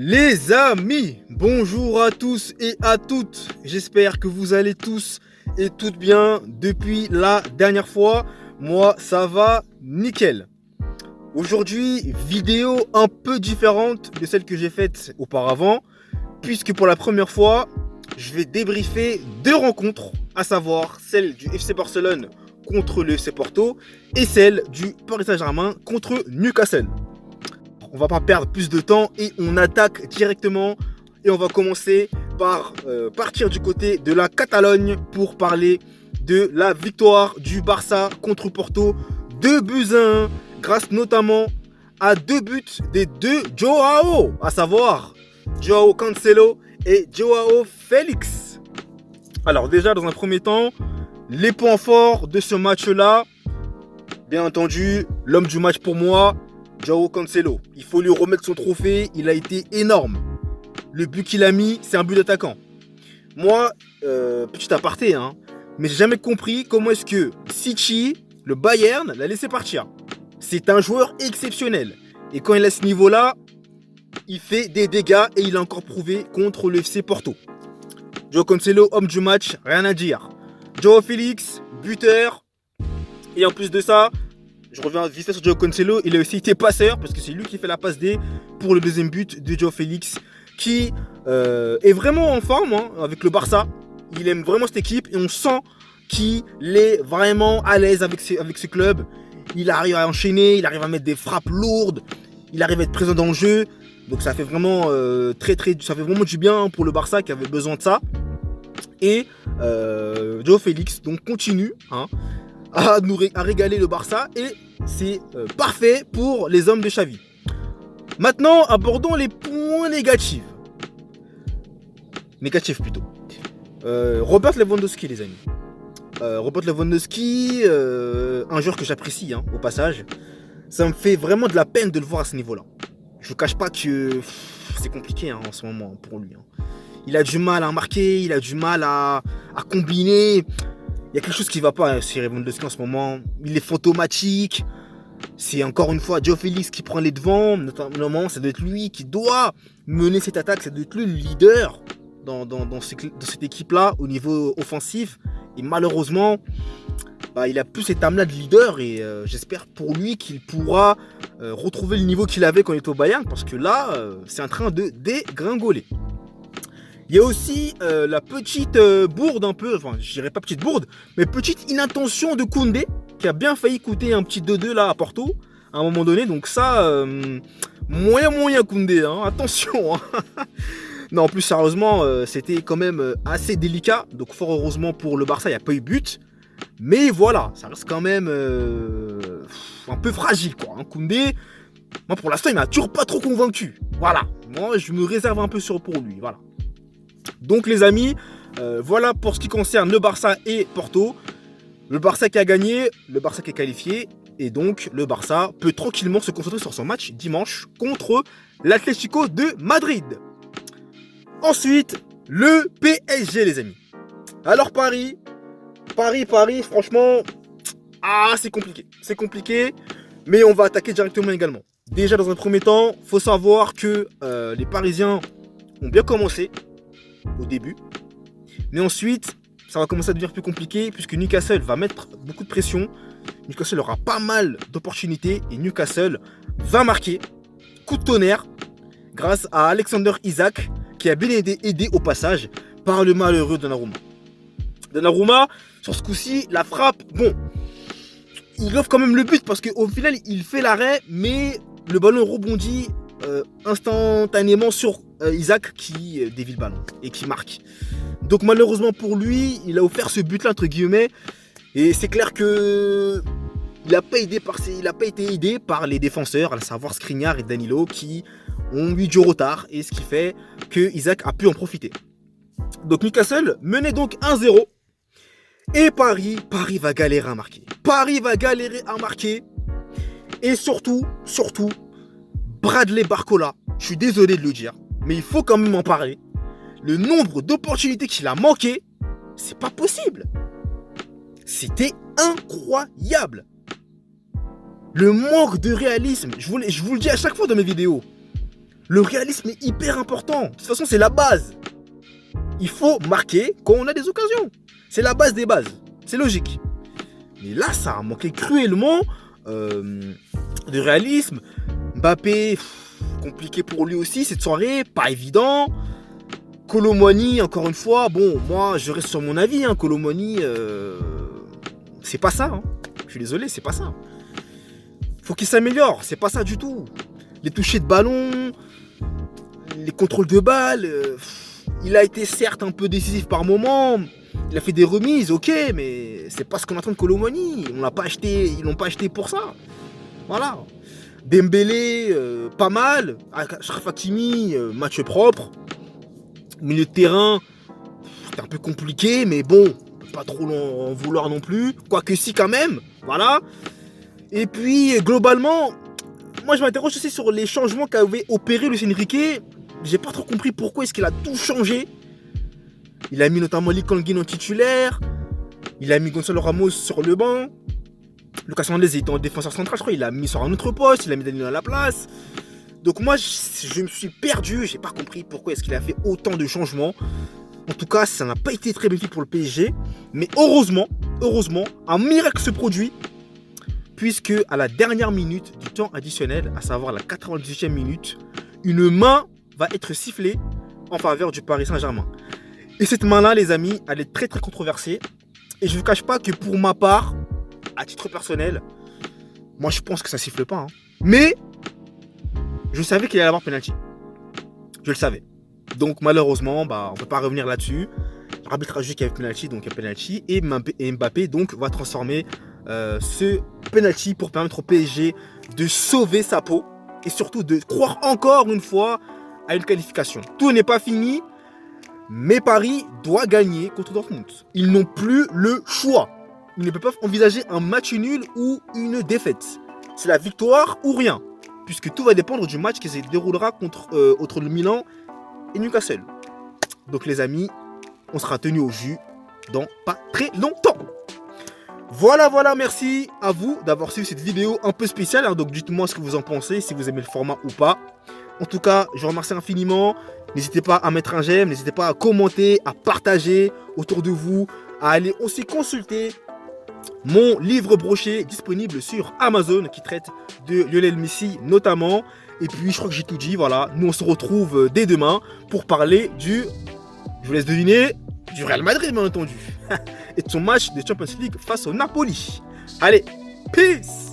Les amis, bonjour à tous et à toutes. J'espère que vous allez tous et toutes bien depuis la dernière fois. Moi, ça va nickel. Aujourd'hui, vidéo un peu différente de celle que j'ai faite auparavant, puisque pour la première fois, je vais débriefer deux rencontres, à savoir celle du FC Barcelone contre le FC Porto et celle du Paris Saint-Germain contre Newcastle. On va pas perdre plus de temps et on attaque directement et on va commencer par partir du côté de la Catalogne pour parler de la victoire du Barça contre Porto 2-1 grâce notamment à deux buts des deux Joao, à savoir Joao Cancelo et Joao Félix. Alors déjà dans un premier temps, les points forts de ce match-là, bien entendu, l'homme du match pour moi, Joao Cancelo. Il faut lui remettre son trophée, il a été énorme. Le but qu'il a mis, c'est un but d'attaquant. Moi, petit aparté, mais j'ai jamais compris comment est-ce que City, le Bayern, l'a laissé partir. C'est un joueur exceptionnel. Et quand il est à ce niveau-là, il fait des dégâts et il a encore prouvé contre le FC Porto. Joao Cancelo, homme du match, rien à dire. Joao Félix, buteur. Et en plus de ça, je reviens vite fait sur Joao Cancelo, il a aussi été passeur parce que c'est lui qui fait la passe D pour le deuxième but de Joao Félix qui est vraiment en forme avec le Barça. Il aime vraiment cette équipe et on sent qu'il est vraiment à l'aise avec ce club. Il arrive à enchaîner, il arrive à mettre des frappes lourdes, il arrive à être présent dans le jeu. Donc ça fait vraiment ça fait vraiment du bien pour le Barça qui avait besoin de ça. Et Joao Félix donc continue à régaler le Barça et c'est parfait pour les hommes de Xavi. Maintenant, abordons les points négatifs. Négatifs plutôt. Robert Lewandowski, les amis. Robert Lewandowski, un joueur que j'apprécie au passage. Ça me fait vraiment de la peine de le voir à ce niveau-là. Je ne cache pas que c'est compliqué en ce moment pour lui. Il a du mal à marquer, il a du mal à combiner. Il y a quelque chose qui ne va pas chez Lewandowski en ce moment. Il est fantomatique. C'est encore une fois Joao Félix qui prend les devants. Notamment, ça doit être lui qui doit mener cette attaque. Ça doit être lui le leader dans cette équipe-là au niveau offensif. Et malheureusement, il a plus cette âme-là de leader. Et j'espère pour lui qu'il pourra retrouver le niveau qu'il avait quand il était au Bayern. Parce que là, c'est en train de dégringoler. Il y a aussi la petite bourde un peu, enfin je dirais pas petite bourde, mais petite inattention de Koundé qui a bien failli coûter un petit 2-2 là à Porto à un moment donné. Donc ça, moyen Koundé, attention. Non, en plus sérieusement, c'était quand même assez délicat. Donc fort heureusement pour le Barça, il n'y a pas eu but. Mais voilà, ça reste quand même un peu fragile quoi. Koundé, moi pour l'instant il m'a toujours pas trop convaincu. Voilà, moi je me réserve un peu pour lui, voilà. Donc les amis, voilà pour ce qui concerne le Barça et Porto. Le Barça qui a gagné, le Barça qui est qualifié. Et donc le Barça peut tranquillement se concentrer sur son match dimanche contre l'Atlético de Madrid. Ensuite, le PSG les amis. Alors Paris, franchement, c'est compliqué. C'est compliqué, mais on va attaquer directement également. Déjà dans un premier temps, il faut savoir que les Parisiens ont bien commencé au début, mais ensuite ça va commencer à devenir plus compliqué puisque Newcastle va mettre beaucoup de pression. Newcastle aura pas mal d'opportunités et Newcastle va marquer coup de tonnerre grâce à Alexander Isak qui a bien aidé au passage par le malheureux Donnarumma. Donnarumma sur ce coup-ci la frappe, bon, il offre quand même le but parce qu'au final il fait l'arrêt mais le ballon rebondit instantanément sur Isak qui dévie le ballon et qui marque. Donc malheureusement pour lui, il a offert ce but là entre guillemets et c'est clair que il n'a pas été aidé par les défenseurs, à savoir Skriniar et Danilo qui ont eu du retard et ce qui fait que Isak a pu en profiter. Donc Newcastle menait donc 1-0 et Paris va galérer à marquer. Et surtout Bradley Barcola, je suis désolé de le dire, mais il faut quand même en parler. Le nombre d'opportunités qu'il a manqué, c'est pas possible. C'était incroyable. Le manque de réalisme, je vous le dis à chaque fois dans mes vidéos. Le réalisme est hyper important. De toute façon, c'est la base. Il faut marquer quand on a des occasions. C'est la base des bases. C'est logique. Mais là, ça a manqué cruellement de réalisme. Mbappé, compliqué pour lui aussi cette soirée, pas évident. Kolo Muani, encore une fois, bon, moi je reste sur mon avis. Kolo Muani, c'est pas ça. Je suis désolé, c'est pas ça. Faut qu'il s'améliore, c'est pas ça du tout. Les touchés de ballon, les contrôles de balles, il a été certes un peu décisif par moment. Il a fait des remises, ok, mais c'est pas ce qu'on attend de Kolo Muani. Ils l'ont pas acheté pour ça. Voilà. Dembélé, pas mal. Achraf Hakimi, match propre. Milieu de terrain, c'était un peu compliqué, mais bon, on peut pas trop en vouloir non plus. Quoique si quand même, voilà. Et puis, globalement, moi je m'interroge aussi sur les changements qu'avait opéré Luis Enrique. J'ai pas trop compris pourquoi est-ce qu'il a tout changé. Il a mis notamment Lee Kang-in en titulaire. Il a mis Gonzalo Ramos sur le banc. Lucas Hernandez était en défenseur central, je crois. Il l'a mis sur un autre poste. Il a mis Danilo à la place. Donc moi, je me suis perdu. J'ai pas compris pourquoi est-ce qu'il a fait autant de changements. En tout cas, ça n'a pas été très bénéfique pour le PSG. Mais heureusement, un miracle se produit. Puisque à la dernière minute du temps additionnel, à savoir la 98e minute, une main va être sifflée en faveur du Paris Saint-Germain. Et cette main-là, les amis, elle est très très controversée. Et je ne vous cache pas que pour ma part, à titre personnel, moi je pense que ça siffle pas. Mais je savais qu'il allait y avoir penalty. Je le savais. Donc malheureusement, on ne peut pas revenir là-dessus. L'arbitre a jugé qu'il y avait penalty, donc il y a penalty. Et Mbappé donc va transformer ce penalty pour permettre au PSG de sauver sa peau. Et surtout de croire encore une fois à une qualification. Tout n'est pas fini. Mais Paris doit gagner contre Dortmund. Ils n'ont plus le choix. Ils ne peuvent pas envisager un match nul ou une défaite. C'est la victoire ou rien. Puisque tout va dépendre du match qui se déroulera entre le Milan et Newcastle. Donc les amis, on sera tenu au jus dans pas très longtemps. Voilà, merci à vous d'avoir suivi cette vidéo un peu spéciale. Donc dites-moi ce que vous en pensez, si vous aimez le format ou pas. En tout cas, je vous remercie infiniment. N'hésitez pas à mettre un j'aime, n'hésitez pas à commenter, à partager autour de vous, à aller aussi consulter mon livre broché disponible sur Amazon qui traite de Lionel Messi notamment. Et puis, je crois que j'ai tout dit, voilà. Nous, on se retrouve dès demain pour parler je vous laisse deviner, du Real Madrid, bien entendu. Et de son match de Champions League face au Napoli. Allez, peace!